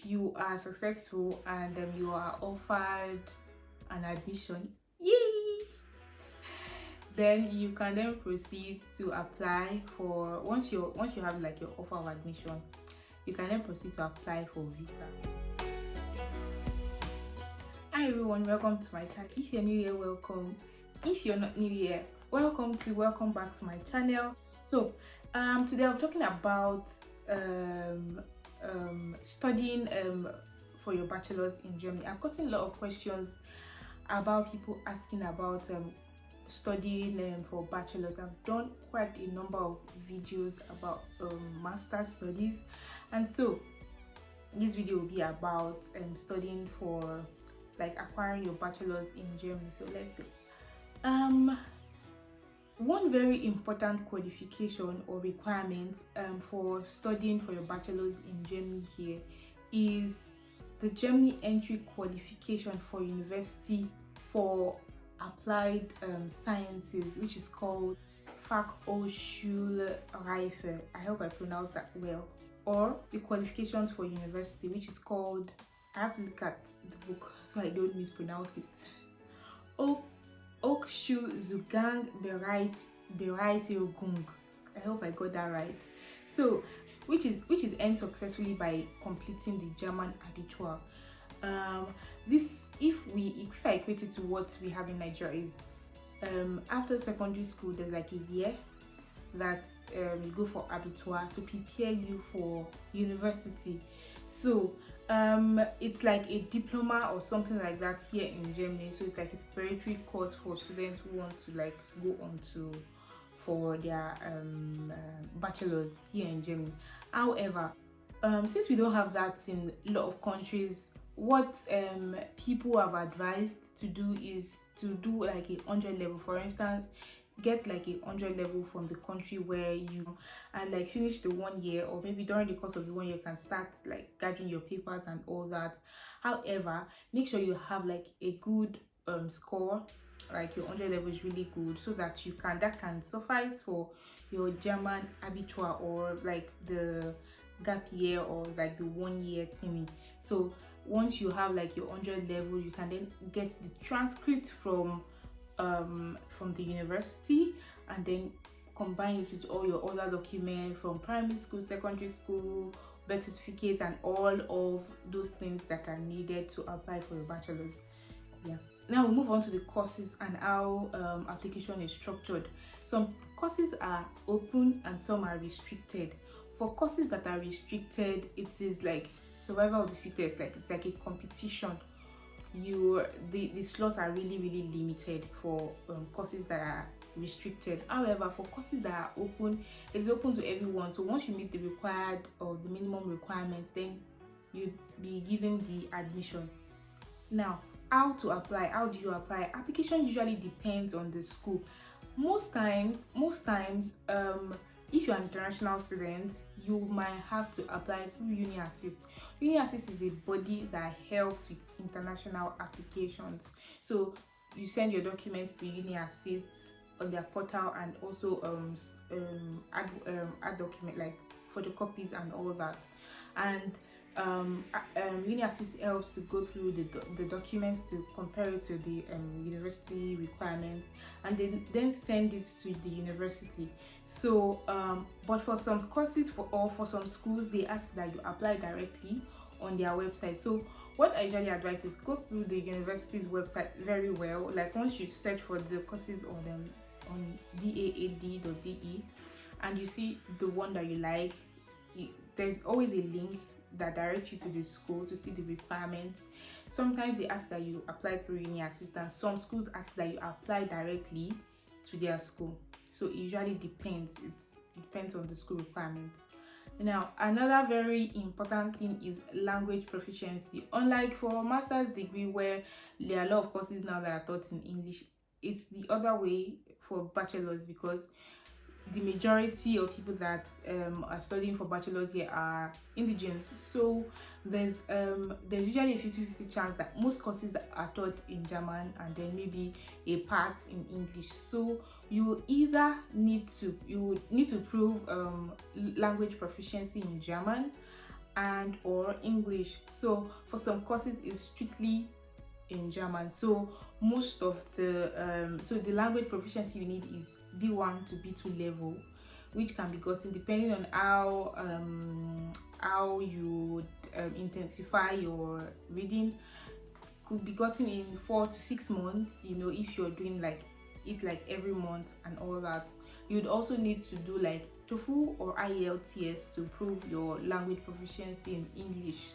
if you are successful and you are offered an admission, yay, then you can then proceed to apply for, once you have like your offer of admission, you can then proceed to apply for visa. Hi everyone, welcome to my channel. If you're new here, welcome. If you're not new here, welcome back to my channel. So today I'm talking about studying for your bachelor's in Germany. I've gotten a lot of questions about people asking about studying for bachelor's. I've done quite a number of videos about master's studies, and so this video will be about studying for, like, acquiring your bachelor's in Germany. So let's go. One very important qualification or requirement for studying for your bachelor's in Germany here is the Germany entry qualification for university for applied sciences, which is called Fachhochschulreife. I hope I pronounced that well. Or the qualifications for university, which is called, I have to look at the book so I don't mispronounce it, Hochschulzugang Bereitigung. I hope I got that right. So which is earned successfully by completing the German Abitur. This, if I equate it to what we have in Nigeria, is after secondary school there's like a year that you go for Abitur to prepare you for university. So it's like a diploma or something like that here in Germany. So it's like a preparatory course for students who want to like go on to for their bachelor's here in Germany. However, since we don't have that in a lot of countries, what people have advised to do is to do like a 100 level. For instance, get like a 100 level from the country where you, and like finish the 1 year, or maybe during the course of the 1 year you can start like gathering your papers and all that. However, make sure you have like a good score, like your 100 level is really good, so that that can suffice for your German Abitur, or like the gap year, or like the 1 year thingy. So once you have like your 100 level, you can then get the transcript from the university, and then combine it with all your other documents from primary school, secondary school, birth certificates, and all of those things that are needed to apply for your bachelor's. Yeah. Now we move on to the courses and how application is structured. Some courses are open and some are restricted. For courses that are restricted, it is like survival of the fittest. Like it's like a competition. The slots are really limited for courses that are restricted. However, for courses that are open, it's open to everyone. So once you meet the required or the minimum requirements, then you'll be given the admission. Now, how to apply? How do you apply? Application usually depends on the school. Most times, if you're an international student, you might have to apply through Uni Assist. Uni Assist is a body that helps with international applications. So you send your documents to Uni Assist on their portal, and also add document like photocopies and all that. And Uni Assist helps to go through the documents to compare it to the university requirements, and then send it to the university. So but for some courses, for some schools, they ask that you apply directly on their website. So what I usually advise is go through the university's website very well. Like once you search for the courses on daad.de, and you see the one that you like, there's always a link that directs you to the school to see the requirements. Sometimes they ask that you apply through Uni Assistance. Some schools ask that you apply directly to their school. So it usually depends. It depends on the school requirements. Now, another very important thing is language proficiency. Unlike for master's degree, where there are a lot of courses now that are taught in English, it's the other way for bachelor's, because the majority of people that are studying for bachelor's here are indigenous. So there's usually a 50-50 chance that most courses that are taught in German, and then maybe a part in English. So you either need to prove language proficiency in German, and or English. So for some courses it's strictly in German. So most of the so the language proficiency you need is B1 to B2 level, which can be gotten depending on how you intensify your reading. Could be gotten in 4 to 6 months, you know, if you're doing like it like every month and all that. You'd also need to do like TOEFL or IELTS to prove your language proficiency in English,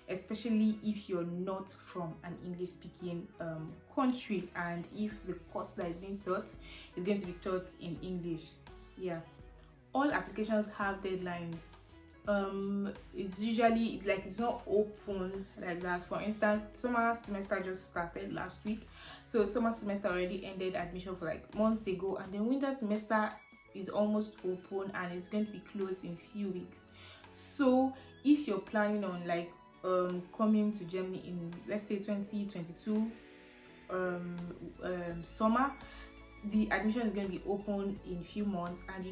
especially if you're not from an English speaking country, and if the course that is being taught is going to be taught in English. Yeah, all applications have deadlines. It's usually it's not open like that. For instance, summer semester just started last week, so summer semester already ended admission for like months ago, and then winter semester is almost open and it's going to be closed in few weeks. So if you're planning on like coming to Germany in, let's say, 2022 summer, the admission is going to be open in few months, and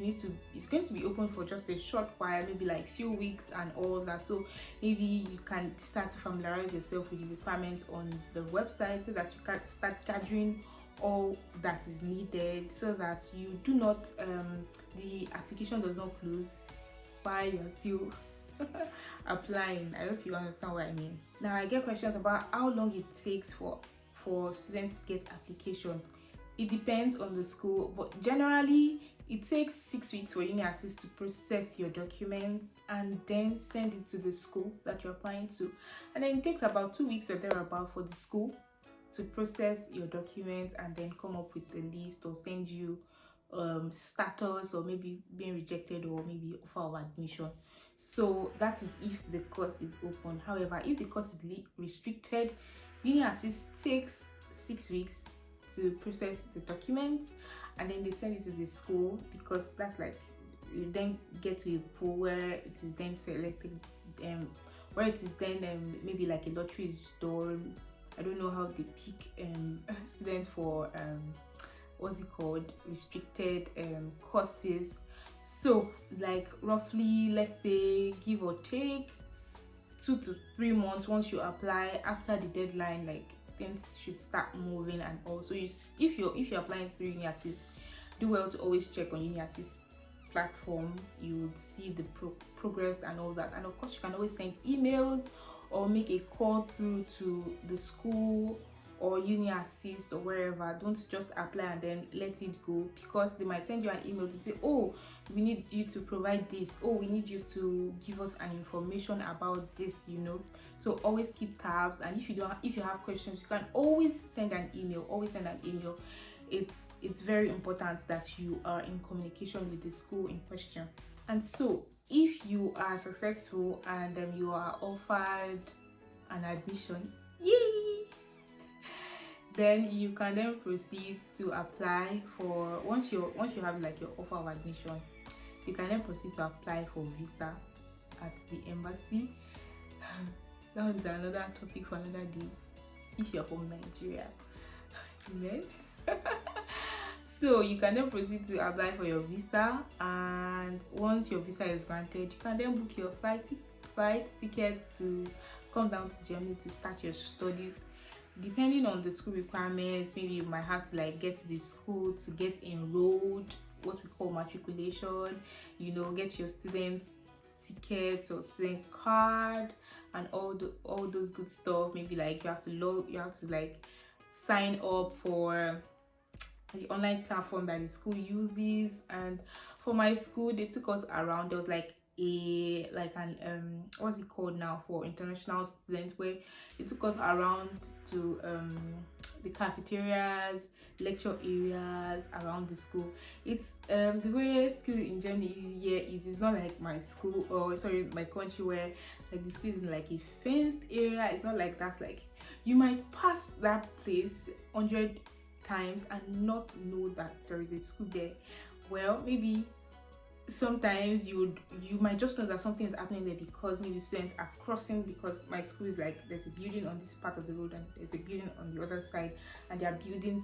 it's going to be open for just a short while, maybe like few weeks and all that. So maybe you can start to familiarize yourself with the requirements on the website so that you can start gathering all that is needed, so that you do not the application does not close while you're still applying. I hope you understand what I mean. Now I get questions about how long it takes for students to get application. It depends on the school, but generally it takes 6 weeks for UniAssist to process your documents and then send it to the school that you're applying to, and then it takes about 2 weeks or thereabout for the school to process your documents and then come up with a list or send you status, or maybe being rejected, or maybe offer of admission. So that is if the course is open. However, if the course is restricted, UniAssist takes 6 weeks to process the documents, and then they send it to the school, because that's like you then get to a pool where it is then selected, where it is then maybe like a lottery is done. I don't know how they pick students for what's it called, restricted courses. So like roughly, let's say, give or take 2 to 3 months once you apply. After the deadline, like things should start moving. And also if you're applying through UniAssist, do well to always check on UniAssist platforms. You would see the progress and all that. And of course, you can always send emails or make a call through to the school or UniAssist or wherever. Don't just apply and then let it go, because they might send you an email to say, oh, we need you to provide this, oh, we need you to give us an information about this, you know. So always keep tabs, and if you have questions, you can always send an email. It's very important that you are in communication with the school in question. And so if you are successful and you are offered an admission, yay, then you can then proceed to apply for, once you have like your offer of admission, you can then proceed to apply for visa at the embassy. That is another topic for another day, if you're from Nigeria. Amen. So you can then proceed to apply for your visa, and once your visa is granted, you can then book your flight tickets to come down to Germany to start your studies. Depending on the school requirements, maybe you might have to like get to the school to get enrolled, what we call matriculation, you know, get your student tickets or student card and all those good stuff. Maybe like you have to like sign up for the online platform that the school uses. And for my school, they took us around. There was like an what's it called now, for international students, where they took us around to the cafeterias, lecture areas around the school. It's the way school in Germany here is, it's not like my school, or sorry, my country, where like the school is in like a fenced area. It's not like that. Like you might pass that place 100 times and not know that there is a school there. Well, maybe sometimes you might just know that something is happening there because maybe students are crossing, because my school is like, there's a building on this part of the road and there's a building on the other side, and there are buildings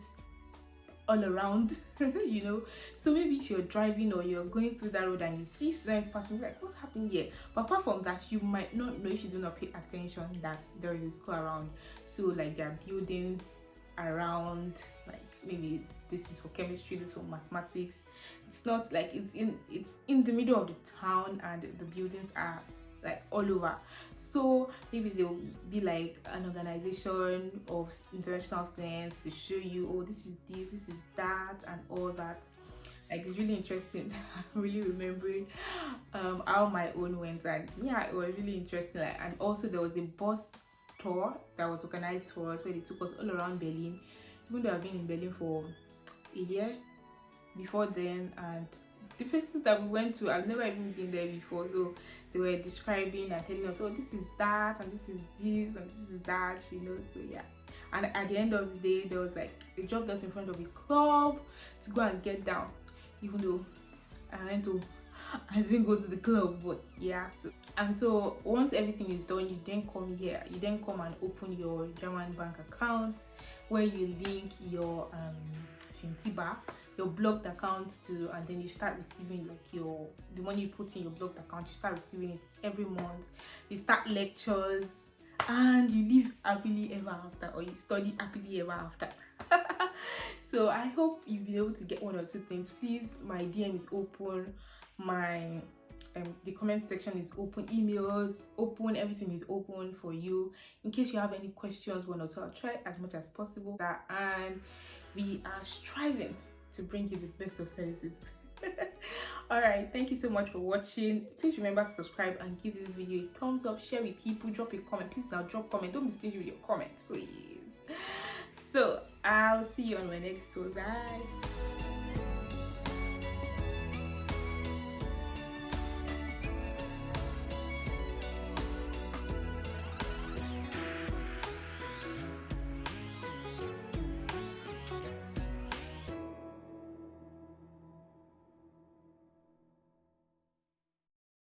all around. You know, so maybe if you're driving or you're going through that road and you see student passing, you're like, what's happening here? But apart from that, you might not know if you do not pay attention that there is a school around. So like there are buildings around, like maybe this is for chemistry, this is for mathematics. It's not like it's in the middle of the town, and the buildings are like all over. So maybe there will be like an organization of international students to show you, oh, this is that, and all that. Like it's really interesting. I'm really remembering how my own went, and yeah, it was really interesting. Like, and also there was a bus tour that was organized for us where they took us all around Berlin. Even though I've been in Berlin for a year before then, and the places that we went to, I've never even been there before. So they were describing and telling us, oh, this is that, and this is this, and this is that, you know. So yeah, and at the end of the day, there was like they dropped us in front of a club to go and get down, even though I didn't go to the club, but yeah. So once everything is done, you then come here, you then come and open your German bank account, where you link your Fintiba, your blocked account to, and then you start receiving like the money you put in your blocked account. You start receiving it every month. You start lectures, and you live happily ever after, or you study happily ever after. So I hope you'll be able to get one or two things. Please, my DM is open, my the comment section is open, emails open, everything is open for you in case you have any questions. One or two, I'll try as much as possible, and we are striving to bring you the best of services. All right, thank you so much for watching. Please remember to subscribe and give this video a thumbs up, share with people, drop a comment. Please now drop comment, don't be stingy with your comments, please. So I'll see you on my next one. Bye.